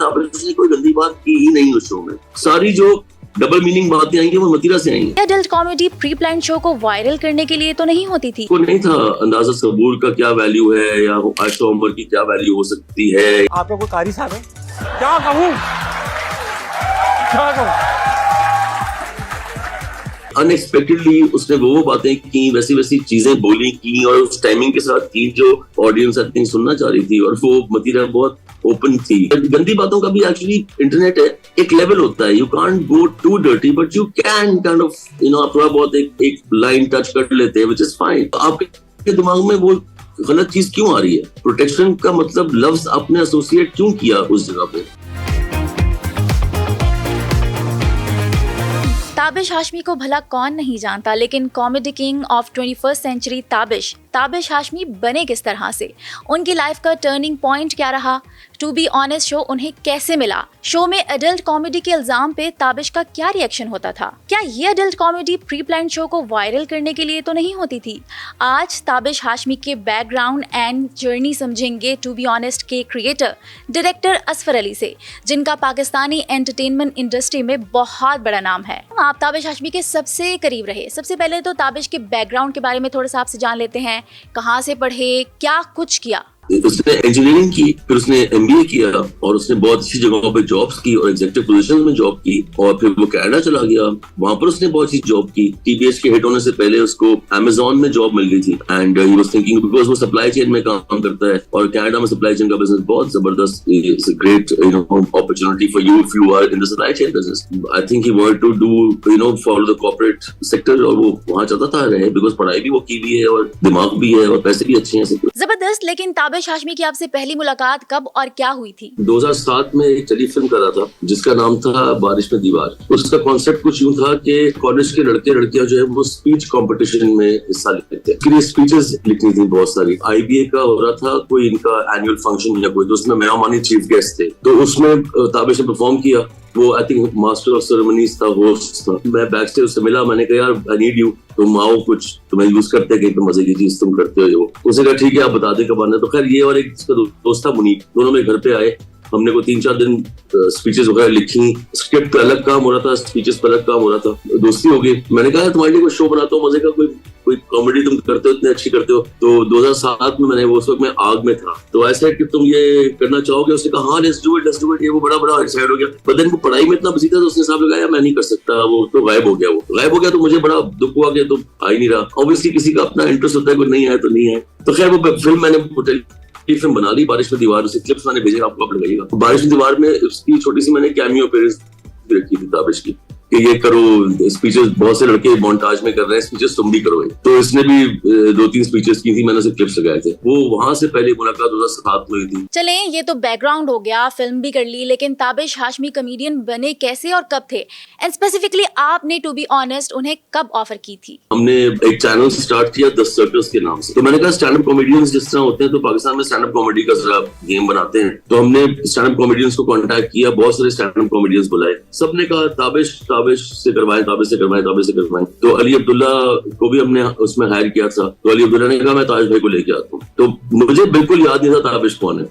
ताबिश ने कोई गंदी बात की ही नहीं उस शो में। सारी जो डबल मीनिंग बातें आई हैं वो मतीरा से आई हैं। Adult comedy pre plan show को वायरल करने के लिए तो नहीं होती थी। वो नहीं था अंदाजा सबूर का क्या वैल्यू है या आयशा उमर की क्या वैल्यू हो सकती है। आप लोग को कारी साहब है, क्या कहूँ क्या कहूँ। अनएक्सपेक्टेडली उसने वो बातें की, वैसी वैसी चीजें बोली की और उस टाइमिंग के साथ की जो ऑडियंस आई थिंक सुनना चाह रही थी। और वो मतीरा बहुत ओपन थी। गंदी बातों का भी एक्चुअली इंटरनेट है, एक लेवल होता है। You can't go too dirty but you can kind of आप थोड़ा बहुत एक लाइन टच कर लेते हैं व्हिच इज फाइन। आपके दिमाग में वो गलत चीज क्यों आ रही है? प्रोटेक्शन का मतलब लफ्ज आपने एसोसिएट क्यों किया उस जगह पे? ताबिश हाशमी को भला कौन नहीं जानता, लेकिन comedy king of 21st century Tabish Hashmi बने किस तरह से, उनकी लाइफ का टर्निंग पॉइंट क्या रहा, टू बी ऑनेस्ट शो उन्हें कैसे मिला, शो में एडल्ट कॉमेडी के इल्जाम पे ताबिश का क्या रिएक्शन होता था, क्या ये adult comedy pre plan show को वायरल करने के लिए तो नहीं होती थी। आज ताबिश हाशमी के बैकग्राउंड एंड जर्नी समझेंगे टू बी ऑनेस्ट के क्रिएटर डायरेक्टर असफर अली से, जिनका पाकिस्तानी एंटरटेनमेंट इंडस्ट्री में बहुत बड़ा नाम है। आप ताबिश हाशमी के सबसे करीब रहे। सबसे पहले तो ताबिश के बैकग्राउंड के बारे में थोड़ा सा आपसे जान लेते हैं। कहाँ से पढ़े, क्या कुछ किया? उसने इंजीनियरिंग की, फिर उसने एमबीए किया और उसने बहुत अच्छी जगहों पे जॉब्स की और एग्जीक्यूटिव पोजीशंस में जॉब की। और फिर वो कनाडा चला गया, वहां पर उसने बहुत अच्छी जॉब की। टीबीएच के हिट होने से पहले उसको अमेज़न में जॉब मिल गई थी and he was thinking, because वो सप्लाई चेन में काम करता है और कनाडा में सप्लाई चेन का बिजनेस बहुत जबरदस्त, it's a great opportunity for you if you are in the supply chain business. I think he wanted to do follow the corporate sector और वो वहां चाहता था रहे, बिकॉज पढ़ाई भी वो की भी है और दिमाग भी है और पैसे भी अच्छे हैं। जबरदस्त। लेकिन ताबिश हाशमी की आपसे पहली मुलाकात कब और क्या हुई थी? 2007 में एक टेलीफिल्म कर रहा था जिसका नाम था बारिश में दीवार। उसका कॉन्सेप्ट कुछ यूं था कि कॉलेज के लड़के लड़कियां जो है वो स्पीच कंपटीशन में हिस्सा लेते थे। फिर ये स्पीचेस लिखनी थी बहुत सारी। आईबीए का हो रहा था कोई इनका एनुअल फंक्शन या कोई, तो उसमें मेहमानी चीफ गेस्ट थे, तो उसमें ताबिश ने परफॉर्म किया। वो I think master of ceremonies था, होस्ट था। मैं बैक स्टेज उससे मिला, मैंने कहा यार आई नीड यू, तुम आओ, कुछ तुम्हें यूज करते हैं कहीं पे मजे की चीज तुम करते हो। उसने कहा ठीक है आप बता दे कब आना है। तो खैर ये और एक दोस्त था मुनीब, दोनों मेरे घर पे आए। हमने को 3-4 दिन स्पीचेस वगैरह लिखी। स्क्रिप्ट पे अलग काम हो रहा था, स्पीचेस पे अलग काम हो रहा था। दोस्ती हो गई। मैंने कहा तुम्हारे लिए कोई शो बनाता हूँ मजे का, कोई कॉमेडी तुम करते हो, इतनी अच्छी करते हो। तो 2007 में मैंने उस वक्त मैं आग में था, तो ऐसे कि तुम ये करना चाहोगे? उसने कहा हाँ लेट्स डू इट। ये वो बड़ा एक्साइटेड हो गया। पर देन वो पढ़ाई में इतना बिजी था तो उसने साहब लगाया मैं नहीं कर सकता, वो तो गायब हो गया। तो मुझे बड़ा दुख हुआ कि तो आ ही नहीं रहा। ऑब्वियसली किसी का अपना इंटरेस्ट होता है, कोई नहीं आया तो नहीं है। तो खैर वो फिल्म मैंने फिल्म बना ली बारिश में दीवार। उसे क्लिप्स मैंने भेजे, आपको आप लगाइएगा। बारिश में दीवार में उसकी छोटी सी मैंने कैमियो अपीयरेंस रखी थी ताबिश की कि ये करो स्पीचेस, बहुत से लड़के मोन्टाज में कर रहे हैं स्पीचेस, तुम भी करो। तो इसने भी 2-3 स्पीचेस की थी, मैंने उसे क्लिप्स लगाए थे। वो वहां से पहले मुलाकात 2007 में हुई थी। चले ये तो बैकग्राउंड हो गया, फिल्म भी कर ली, लेकिन ताबिश हाशमी कॉमेडियन बने कैसे और कब थे? एंड स्पेसिफिकली आपने टू बी ऑनेस्ट उन्हें कब ऑफर की थी? हमने एक चैनल स्टार्ट किया द सर्कस के नाम से। तो मैंने कहा स्टैंड अप कॉमेडियंस जिस तरह होते हैं तो पाकिस्तान में स्टैंड अप कॉमेडी का जरा गेम बनाते हैं। तो हमने स्टैंड अप कॉमेडियंस को कांटेक्ट किया, बहुत सारे स्टैंड अप कॉमेडियंस बुलाए। सबने कहा ताबिश से करवाएं। तो अली अब्दुल्ला को भी हमने उसमें हायर किया था। तो अली अब्दुल्ला ने कहा मैं ताबिश भाई को लेके आता हूँ। तो मुझे बिल्कुल याद नहीं था ताबिश कौन है।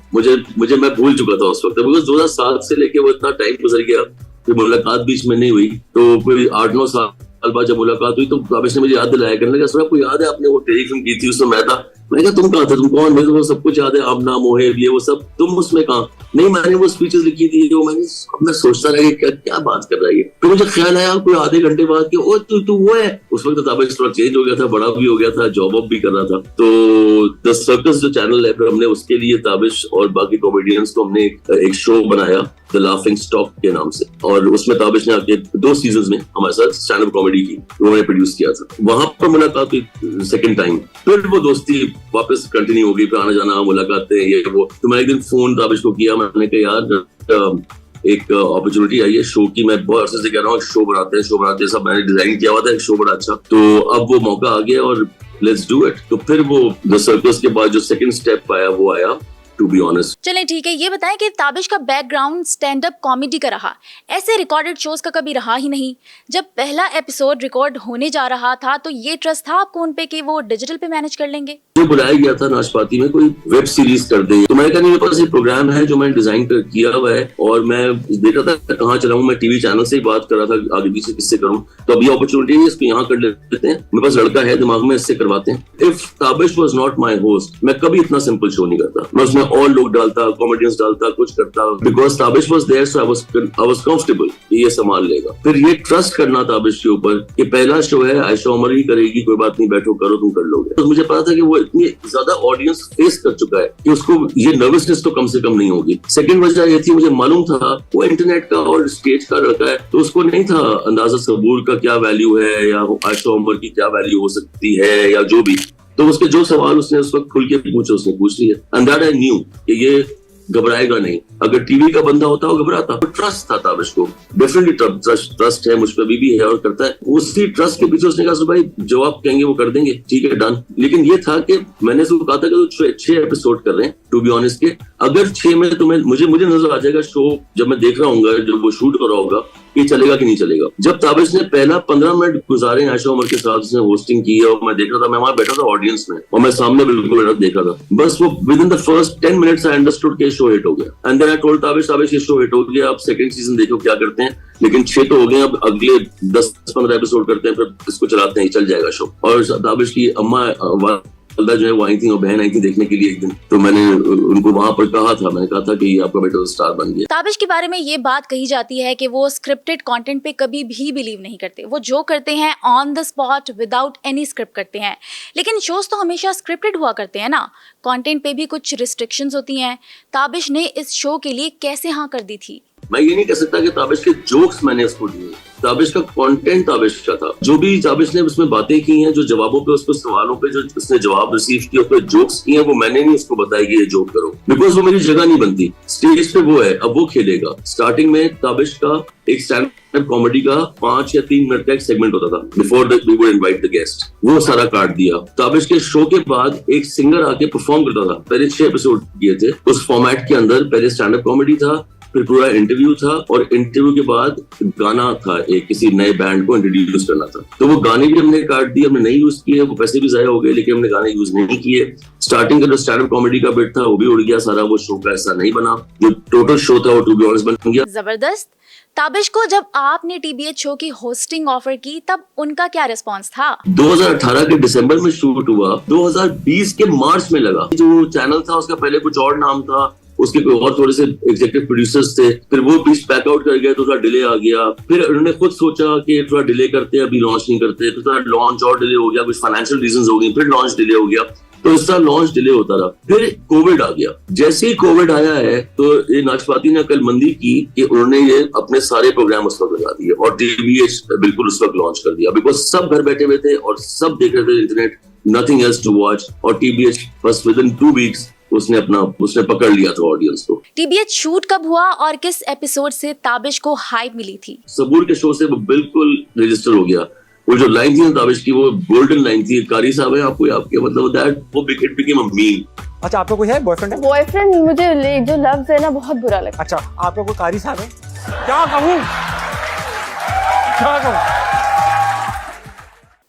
मुझे मैं भूल चुका था उस वक्त, बिकॉज 2007 से लेके वो इतना टाइम गुजर गया, फिर मुलाकात बीच में नहीं हुई। तो कोई 8-9 साल बाद जब मुलाकात हुई तो ताबिश ने मुझे याद दिलाया, करने लगा सर आपको याद है आपने वो टेलीफिल्म की थी, उसमें मैं था। मैंने कहा तुम कहाँ थे, तुम कौन? मेरे को सब कुछ याद है, आमना मोहे ये वो सब, तुम उसमें कहाँ? नहीं मैंने वो स्पीचेस लिखी थी जो मैं सोचता रहा कि क्या बात कर रहा है। फिर मुझे ख्याल आया कोई आधे घंटे बाद कि ओ तू वो है। उस वक्त ताबिश थोड़ा चेंज हो गया था, बड़ा भी हो गया था, जॉब अप भी कर रहा था। तो द सर्कस जो चैनल है, फिर हमने उसके लिए ताबिश और बाकी कॉमेडियंस को हमने एक शो बनाया द लाफिंग स्टॉक के नाम से। और उसमें ताबिश ने आके 2 सीजन में हमारे साथ स्टैंड अप कॉमेडी की उन्होंने प्रोड्यूस किया था। वहां पर मुलाकात हुई सेकंड टाइम, फिर वो दोस्ती वापस कंटिन्यू हो गई, फिर आना जाना मुलाकातें ये वो। तो मैंने एक दिन फोन ताबिश को किया, मैंने कहा यार एक अपॉर्चुनिटी आई है शो की, मैं बहुत अर्से से कह रहा हूँ शो बनाते हैं सब मैंने डिजाइन किया हुआ था एक शो बड़ा अच्छा, तो अब वो मौका आ गया और लेट्स डू इट। तो फिर वो द सर्कस के बाद जो सेकंड स्टेप आया वो आया टू बी ऑनेस्ट। चलें ठीक है, ये बताएं कि ताबिश का बैकग्राउंड स्टैंड अप कॉमेडी का रहा, ऐसे रिकॉर्डेड शोज का कभी रहा ही नहीं। जब पहला एपिसोड रिकॉर्ड होने जा रहा था तो ये ट्रस्ट था आपको उन पे कि वो डिजिटल पे मैनेज कर लेंगे? जो बुलाया गया था नाशपाती में कोई वेब सीरीज कर देंगे, तो मैंने कहा मेरे पास एक प्रोग्राम है जो मैंने डिजाइन किया हुआ है और मैं देख रहा था कहाँ चलाऊं, मैं टीवी चैनल से ही बात कर रहा था आगे पीछे किससे करूं, तो अब ये अपॉर्चुनिटी है, इसको यहाँ कर लेते हैं, मेरे पास लड़का है दिमाग में, इससे करवाते हैं। If Tabish was not my host, मैं कभी इतना सिंपल शो नहीं करता, मैं उसमें और लोग डालता, कॉमेडियंस डालता, कुछ करता, because Tabish was there so I was comfortable ये संभाल लेगा। फिर ये ट्रस्ट करना ताबिश के ऊपर कि पहला शो है, आयशा उमर ही करेगी, कोई बात नहीं, बैठो करो, तुम कर लोगे। तो मुझे पता था कि वो इतनी ज्यादा ऑडियंस फेस कर चुका है कि उसको ये नर्वसनेस तो कम से कम नहीं होगी। सेकंड वजह ये थी, मुझे मालूम था वो इंटरनेट का और स्टेज का लड़का है, तो उसको नहीं था अंदाजा सबूर का क्या वैल्यू है या आयशा उमर की क्या वैल्यू हो सकती है या जो भी, तो उसके जो सवाल उसने उस वक्त खुल के पूछे, उसने पूछ लिया। एंड दैट आई न्यू कि ये घबराएगा नहीं। अगर टीवी का बंदा होता वो घबराता। ट्रस्ट था ताबिश को, डेफिनेटली ट्रस्ट है, मुझ पर भी है और करता है। उसी ट्रस्ट के पीछे उसने कहा भाई जो आप कहेंगे वो कर देंगे, ठीक है डन। लेकिन ये था कि मैंने उसको कहा था कि तो 6 एपिसोड कर रहे हैं टू बी ऑनेस्ट के, अगर 6 में तुम्हें मुझे नजर आ जाएगा शो जब मैं देख रहा हूँ जब वो शूट कर रहा होगा कि चलेगा कि नहीं चलेगा। जब ताबिश ने पहला 15 मिनट गुजारे आयशा उमर के साथ, उसने होस्टिंग की और मैं देख रहा था, मैं वहां बैठा था ऑडियंस में और मैं सामने बिल्कुल देख रहा था, बस वो within the first 10 minutes I understood के शो हिट हो गया। And then I told Tabish ये शो हिट हो गया, अब सेकंड सीजन देखो क्या करते हैं, लेकिन 6 तो हो गए, अब अगले 10-15 एपिसोड करते हैं, फिर इसको चलाते हैं, चल जाएगा शो। और ताबिश की अम्मा जो है वो आई थी और बहन आई थी देखने के लिए एक दिन, तो मैंने उनको वहां पर कहा था, मैंने कहा था कि आपका बेटा स्टार बन गया। ताबिश के बारे में ये बात कही जाती है कि वो स्क्रिप्टेड कंटेंट पे कभी भी बिलीव नहीं करते, वो जो करते हैं on the spot without any script करते हैं। लेकिन शोज तो हमेशा स्क्रिप्टेड हुआ करते हैं ना, कंटेंट पे भी कुछ रिस्ट्रिक्शंस होती हैं। ताबिश ने इस शो के लिए कैसे हाँ कर दी थी? मैं ये नहीं कह सकता कि ताबिश के जोक्स मैंने उसको दिए, ताबिश का कंटेंट ताबिश का था। जो भी ताबिश ने उसमें बातें की हैं, जो जवाबों पे उसको सवालों पे जो उसने जवाब रिसीव किए, उसपे जोक्स किए हैं, वो मैंने नहीं उसको बताया कि ये जोक करो, बिकॉज वो मेरी जगह नहीं बनती। स्टेज पे वो है, अब वो खेलेगा। स्टार्टिंग में ताबिश का एक स्टैंड अप कॉमेडी का 5 या 3 मिनट का एक सेगमेंट होता था, before that we would invite the guest, वो सारा काट दिया। ताबिश के शो के बाद एक सिंगर आके परफॉर्म करता था, पहले 6 एपिसोड किए थे उस फॉर्मेट के अंदर। पहले स्टैंड अप कॉमेडी था, फिर पूरा इंटरव्यू था, और इंटरव्यू के बाद गाना था, एक किसी नए बैंड को इंट्रोड्यूस करना था, तो वो गाने भी हमने काट दिए, हमने नहीं यूज किए, वो पैसे भी जाया हो गए, लेकिन हमने गाने यूज नहीं किए। स्टार्टिंग का जो स्टैंड अप कॉमेडी का बिट था वो भी उड़ गया सारा, वो शो का ऐसा नहीं बना, जो टोटल शो था वो टू बी ऑनेस्ट बन गया। जबरदस्त। ताबिश को जब आपने टीबीएच शो की होस्टिंग ऑफर की तब उनका क्या रिस्पांस था? 2018 के दिसंबर में शूट हुआ, 2020 के मार्च में लगा। जो चैनल था उसका पहले कुछ और नाम था, उसके कोई और थोड़े से एग्जीक्यूटिव प्रोड्यूसर्स थे, फिर वो पीस पैक आउट कर गए तो थोड़ा डिले आ गया। फिर उन्होंने खुद सोचा कि थोड़ा डिले करते हैं, अभी लॉन्च नहीं करते, तो थोड़ा लॉन्च और डिले हो गया, कुछ फाइनेंशियल रीजंस हो गई, फिर लॉन्च डिले हो गया, तो इसका लॉन्च डिले होता रहा। फिर कोविड आ गया। जैसे ही कोविड आया है तो ये नाशपाती ने अक्लमंदी की कि उन्होंने ये अपने सारे प्रोग्राम उस वक्त लगा दिए और टीबीएच बिल्कुल उस वक्त लॉन्च कर दिया, बिकॉज सब घर बैठे हुए थे और सब देख रहे थे internet, nothing else to watch. और टीबीएच बस विद इन 2 वीक्स उसने पकड़ लिया था ऑडियंस को। टीबीएच शूट कब हुआ और किस एपिसोड से ताबिश को हाइप मिली थी? सबूर के शो से वो बिल्कुल रजिस्टर हो गया। वो जो लाइन थी ना ताबिश की, वो गोल्डन लाइन थी, कारी साहब है आपको, आपके मतलब दैट वो इट बिकेम अ मीम। अच्छा, आपका कोई है बॉयफ्रेंड? है बॉयफ्रेंड, मुझे जो लफ्ज है ना बहुत बुरा लगता है। अच्छा, आपका कोई कारी साहब है? क्या कहूँ?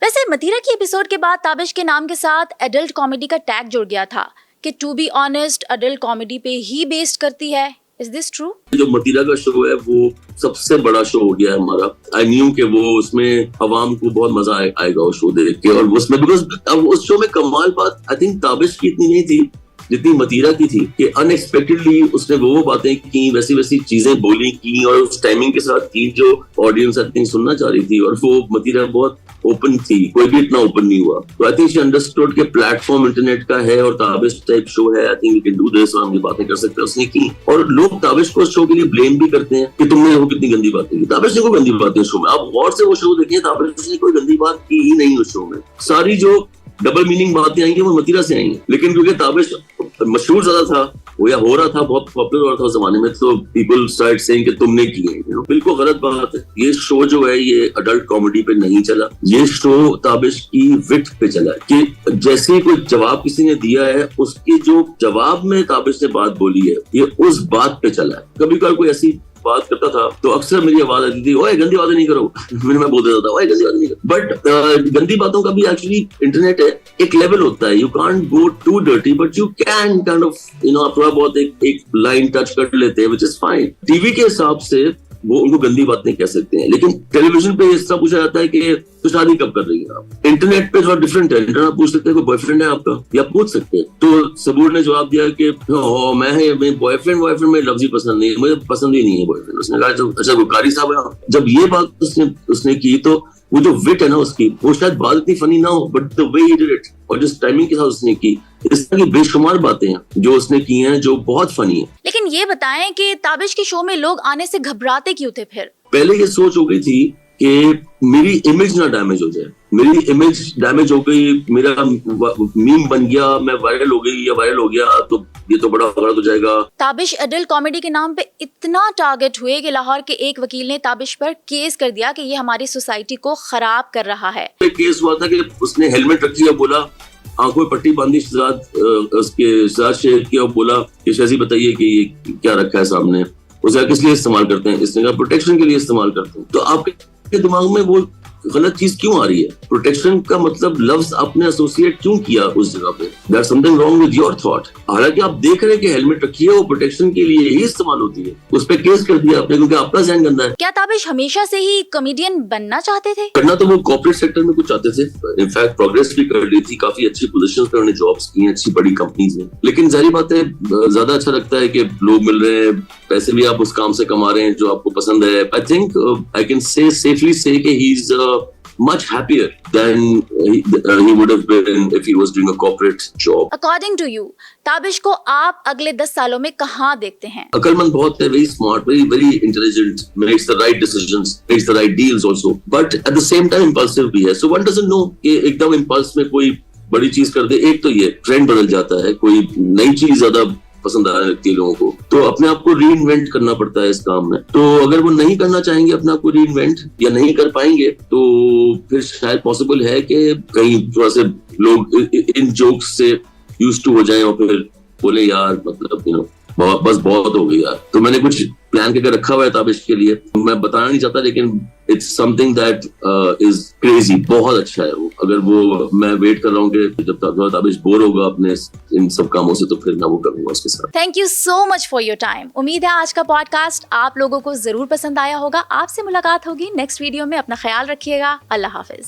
वैसे मतीरा की एपिसोड के बाद ताबिश के नाम के साथ एडल्ट कॉमेडी का टैग जुड़ गया था कि to be honest adult comedy पे ही बेस्ड करती है। Is this true? जो मतीरा का शो है वो सबसे बड़ा शो हो गया है हमारा। आई न्यू कि वो उसमें अवाम को बहुत मजा आएगा वो शो देख के, और उसमें बिकॉज अब उस शो में कमाल बात आई थिंक ताबिश की इतनी नहीं थी जितनी मतीरा की थी कि अनएक्सपेक्टेडली उसने वो बातें की, वैसी चीजें बोली की और उस टाइमिंग के साथ की जो ऑडियंस आई थिंक सुनना चाह रही थी। और वो मतीरा बहुत ओपन थी, कोई भी इतना ओपन नहीं हुआ। तो आई थिंक शी अंडरस्टूड के प्लेटफॉर्म इंटरनेट का है और ताबिश टाइप शो है, I think we can do this, और हम ये बातें कर सकते हैं। उसने की, और लोग ताबिश को शो के लिए ब्लेम भी करते हैं कि तुमने वो कितनी गंदी बातें की। ताबिश ने कोई गंदी बातें शो में, आप गौर से वो शो देखिए, ताबिश ने कोई गंदी बात की ही नहीं उस शो में। सारी जो डबल मीनिंग बातें आएंगी वो मतीरा से आएंगी, लेकिन क्योंकि ताबिश मशहूर ज्यादा था वो या हो रहा था, बहुत पॉपुलर हो रहा था उस जमाने में, तो पीपल स्टार्ट सेइंग कि तुमने की है। बिल्कुल गलत बात है। ये शो जो है ये अडल्ट कॉमेडी पे नहीं चला, ये शो ताबिश की विट पे चला कि जैसे कोई जवाब किसी ने दिया है उसके जो जवाब में ताबिश ने बात बोली है ये उस बात पे चला है। कभी कभार कोई ऐसी बात करता था तो अक्सर मेरी आवाज आती थी, ओए गंदी बातें नहीं करो। मैं बोल देता था, ओए गंदी बातें नहीं करो। बट गंदी बातों का भी एक्चुअली इंटरनेट है, एक लेवल होता है। You can't go too dirty but you can kind of आप थोड़ा बहुत एक लाइन टच कर लेते हैं, विच इज फाइन। टीवी के हिसाब से वो उनको गंदी बात नहीं कह सकते हैं, लेकिन टेलीविजन पे इस तरह पूछा जाता है कि तो शादी कब कर रही है आप। इंटरनेट पे थोड़ा डिफरेंट है। इंटरनेट पूछ सकते हैं कोई बॉयफ्रेंड है आपका, या पूछ सकते हैं। तो सबूर ने जवाब दिया कि मैं बॉयफ्रेंड में लफ्ज ही पसंद नहीं है, मुझे पसंद ही नहीं है बॉयफ्रेंड। उसने कहा अच्छा वो कारी साहब है। जब ये बात उसने की तो वो जो विट है ना उसकी, वो शायद बात इतनी फनी ना हो but the way he did it और जिस टाइमिंग के साथ उसने की, इस तरह की बेशुमार बातें हैं जो उसने की हैं जो बहुत फनी है। लेकिन ये बताएं कि ताबिश के शो में लोग आने से घबराते क्यों थे फिर? पहले ये सोच हो गई थी कि मेरी इमेज ना डैमेज हो जाए। मेरी इमेज डैमेज हो गई, मेरा मीम बन गया, मैं वायरल हो गई या वायरल हो गया तो ये तो बड़ा गलत हो जाएगा। ताबिश एडल्ट कॉमेडी के नाम पे इतना टारगेट हुए कि लाहौर के एक वकील ने ताबिश पर केस कर दिया कि ये हमारी सोसाइटी को खराब कर रहा है। केस हुआ था कि उसने हेलमेट रखी और बोला, आंखों में पट्टी बांधी, उसके साथ शेयर किया और बोला कि शहजी बताइए कि ये क्या रखा है सामने, उसे किस लिए इस्तेमाल करते हैं। इसने कहा प्रोटेक्शन के लिए इस्तेमाल करते हैं। तो आपके दिमाग में वो गलत चीज क्यों आ रही है? प्रोटेक्शन का मतलब लफ्ज आपने एसोसिएट क्यों किया उस जगह पे? There's something wrong with your thought। हालांकि आप देख रहे हैं कि हेलमेट रखी है वो प्रोटेक्शन के लिए ही इस्तेमाल होती है, उस पर केस कर दिया आपने क्योंकि आपका ज़हन गंदा है। क्या ताबिश हमेशा से ही कॉमेडियन बनना चाहते थे? करना तो वो कॉर्पोरेट सेक्टर में कुछ चाहते थे, इनफैक्ट प्रोग्रेस भी कर ली थी, काफी अच्छी पोजीशंस पे उन्होंने जॉब्स की हैं अच्छी बड़ी कंपनीज में। लेकिन जाहिर बात है ज्यादा अच्छा लगता है कि लोग मिल रहे हैं, पैसे भी आप उस काम से कमा रहे हैं जो आपको पसंद है। I think I can say safely से कि he is much happier than he would have been if he was doing a corporate job. According to you, Tabish को आप अगले 10 सालों में कहाँ देखते हैं? अकलमंद बहुत है, very smart, very intelligent, makes the right decisions, makes the right deals also, but at the same time impulsive भी है. So one doesn't know कि एकदम impulse में कोई बड़ी चीज कर दे। एक तो ये ट्रेंड बदल जाता है, कोई नई चीज ज्यादा पसंद आने लगती है लोगों को, तो अपने आप को रीइन्वेंट करना पड़ता है इस काम में। तो अगर वो नहीं करना चाहेंगे अपने आप को रीइन्वेंट या नहीं कर पाएंगे तो फिर शायद पॉसिबल है कि कहीं थोड़ा से लोग इन जोक्स से यूज्ड टू हो जाएं और फिर बोले यार मतलब बस बहुत हो गई यार। तो मैंने कुछ प्लान करके रखा हुआ है ताबिश के लिए, मैं बताना नहीं चाहता, लेकिन it's something that is crazy, बहुत अच्छा है वो। अगर वो मैं वेट कर रहा हूँ कि जब ताबिश बोर होगा अपने इन सब कामों से तो फिर मैं वो करूंगा उसके साथ। Thank you so much for your time. उम्मीद है आज का पॉडकास्ट आप लोगों को जरूर पसंद आया होगा। आपसे मुलाकात होगी नेक्स्ट वीडियो में। अपना ख्याल रखिएगा। अल्लाह हाफिज।